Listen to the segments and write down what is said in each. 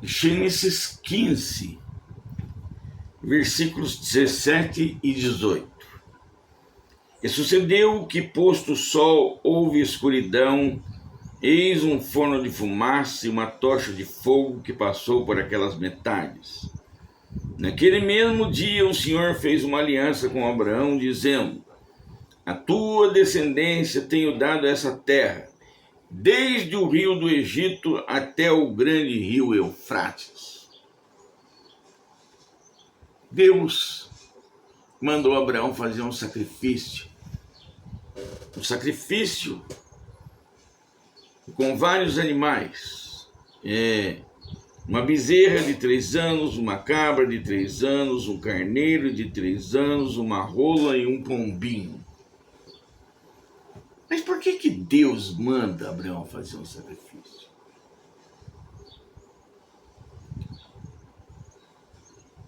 Gênesis 15, versículos 17 e 18. E sucedeu que, posto o sol, houve escuridão, eis um forno de fumaça e uma tocha de fogo que passou por aquelas metades. Naquele mesmo dia o Senhor fez uma aliança com Abraão, dizendo: a tua descendência tenho dado essa terra, desde o rio do Egito até o grande rio Eufrates. Deus mandou Abraão fazer um sacrifício com vários animais, uma bezerra de 3 anos, uma cabra de 3 anos, um carneiro de 3 anos, uma rola e um pombinho. Mas por que Deus manda Abraão fazer um sacrifício?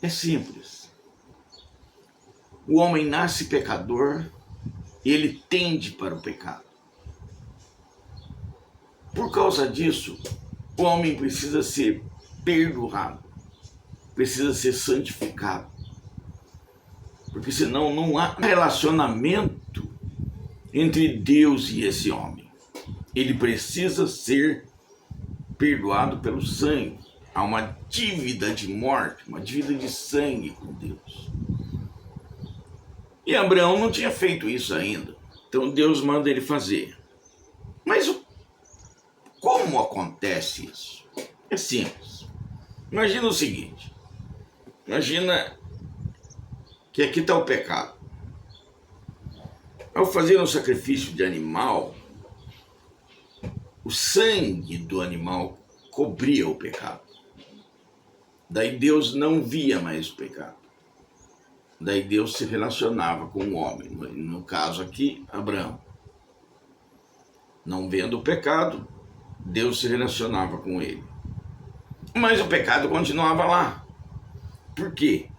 É simples. O homem nasce pecador e ele tende para o pecado. Por causa disso, o homem precisa ser perdoado, precisa ser santificado, porque senão não há relacionamento entre Deus e esse homem. Ele precisa ser perdoado pelo sangue. Há uma dívida de morte, uma dívida de sangue com Deus. E Abraão não tinha feito isso ainda. Então Deus manda ele fazer. Mas como acontece isso? É simples. Imagina o seguinte. Imagina que aqui está o pecado. Ao fazer um sacrifício de animal, o sangue do animal cobria o pecado. Daí Deus não via mais o pecado. Daí Deus se relacionava com o homem. No caso aqui, Abraão. Não vendo o pecado, Deus se relacionava com ele. Mas o pecado continuava lá. Por quê?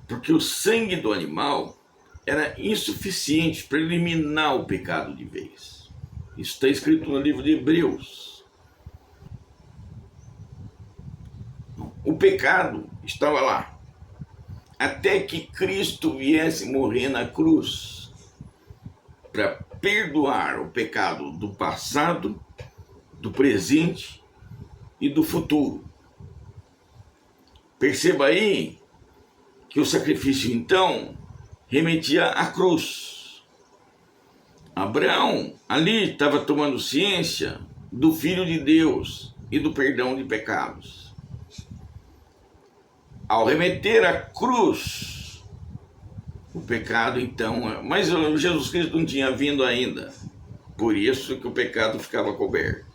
Porque o sangue do animal era insuficiente para eliminar o pecado de vez. Isso está escrito no livro de Hebreus. O pecado estava lá, até que Cristo viesse morrer na cruz para perdoar o pecado do passado, do presente e do futuro. Perceba aí que o sacrifício, então, remetia à cruz. Abraão ali estava tomando ciência do Filho de Deus e do perdão de pecados. Ao remeter à cruz, o pecado então... Mas Jesus Cristo não tinha vindo ainda. Por isso que o pecado ficava coberto.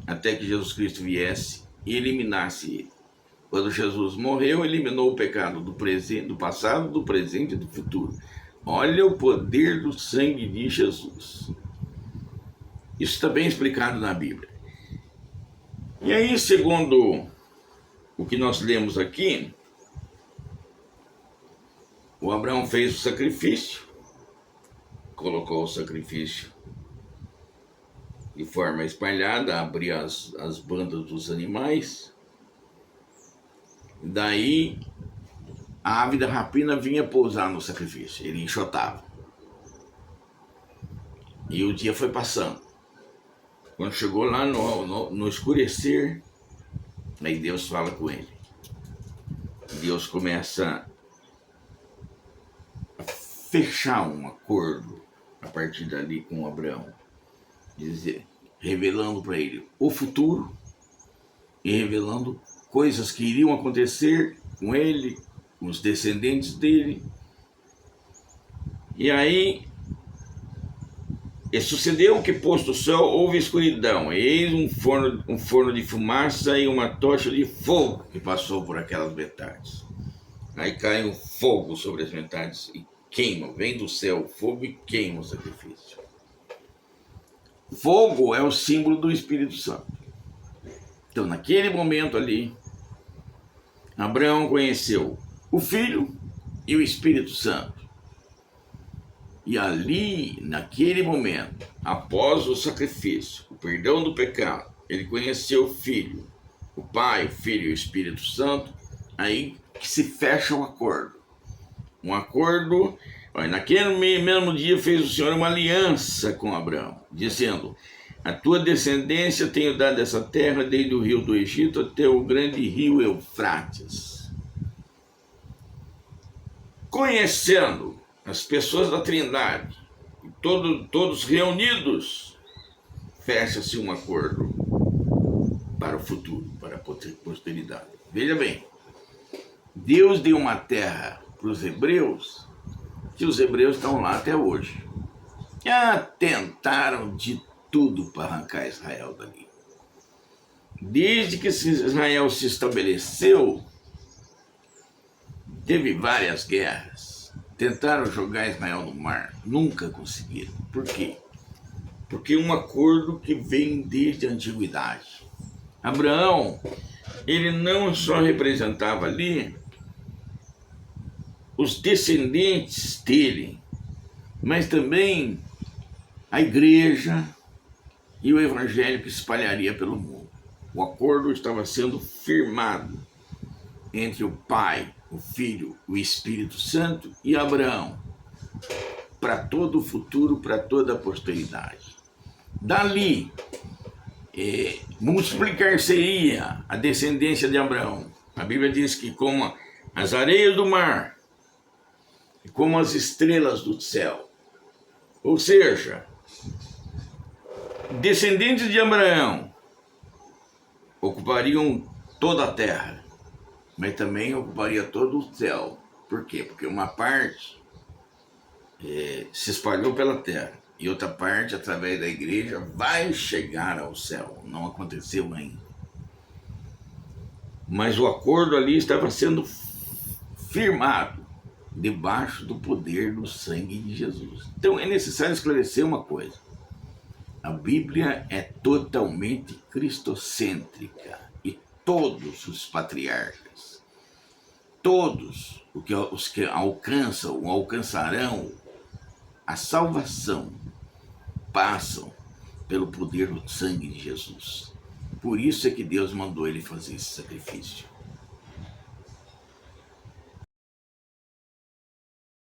Até que Jesus Cristo viesse e eliminasse ele. Quando Jesus morreu, eliminou o pecado do presente, do passado, do presente e do futuro. Olha o poder do sangue de Jesus. Isso está bem explicado na Bíblia. E aí, segundo o que nós lemos aqui, o Abraão fez o sacrifício, colocou o sacrifício de forma espalhada, abria as bandas dos animais. Daí a ave da rapina vinha pousar no sacrifício, ele enxotava. E o dia foi passando. Quando chegou lá no escurecer, aí Deus fala com ele. Deus começa a fechar um acordo a partir dali com Abraão, revelando para ele o futuro e revelando coisas que iriam acontecer com ele, com os descendentes dele. E aí, e sucedeu que, posto o sol, houve escuridão, eis um forno de fumaça e uma tocha de fogo que passou por aquelas metades. Aí cai um fogo sobre as metades e queima, vem do céu o fogo e queima o sacrifício. Fogo é o símbolo do Espírito Santo. Então, naquele momento ali, Abraão conheceu o Filho e o Espírito Santo. E ali, naquele momento, após o sacrifício, o perdão do pecado, ele conheceu o Filho, o Pai, o Filho e o Espírito Santo, aí que se fecha um acordo. Um acordo, olha, naquele mesmo dia fez o Senhor uma aliança com Abraão, dizendo: a tua descendência tenho dado essa terra, desde o rio do Egito até o grande rio Eufrates. Conhecendo as pessoas da Trindade, todos reunidos, fecha-se um acordo para o futuro, para a posteridade. Veja bem, Deus deu uma terra para os hebreus, que os hebreus estão lá até hoje. Tentaram de tudo para arrancar Israel dali. Desde que Israel se estabeleceu, teve várias guerras. Tentaram jogar Israel no mar, nunca conseguiram. Por quê? Porque é um acordo que vem desde a antiguidade. Abraão, ele não só representava ali os descendentes dele, mas também a igreja e o evangelho que se espalharia pelo mundo. O acordo estava sendo firmado entre o Pai, o Filho, o Espírito Santo e Abraão, para todo o futuro, para toda a posteridade. Dali, multiplicar-se-ia a descendência de Abraão. A Bíblia diz que como as areias do mar, e como as estrelas do céu. Ou seja, descendentes de Abraão ocupariam toda a terra, mas também ocuparia todo o céu. Por quê? Porque uma parte se espalhou pela terra e outra parte, através da igreja, vai chegar ao céu. Não aconteceu ainda. Mas o acordo ali estava sendo firmado debaixo do poder do sangue de Jesus. Então é necessário esclarecer uma coisa. A Bíblia é totalmente cristocêntrica e todos os patriarcas, todos os que alcançam ou alcançarão a salvação, passam pelo poder do sangue de Jesus. Por isso é que Deus mandou ele fazer esse sacrifício.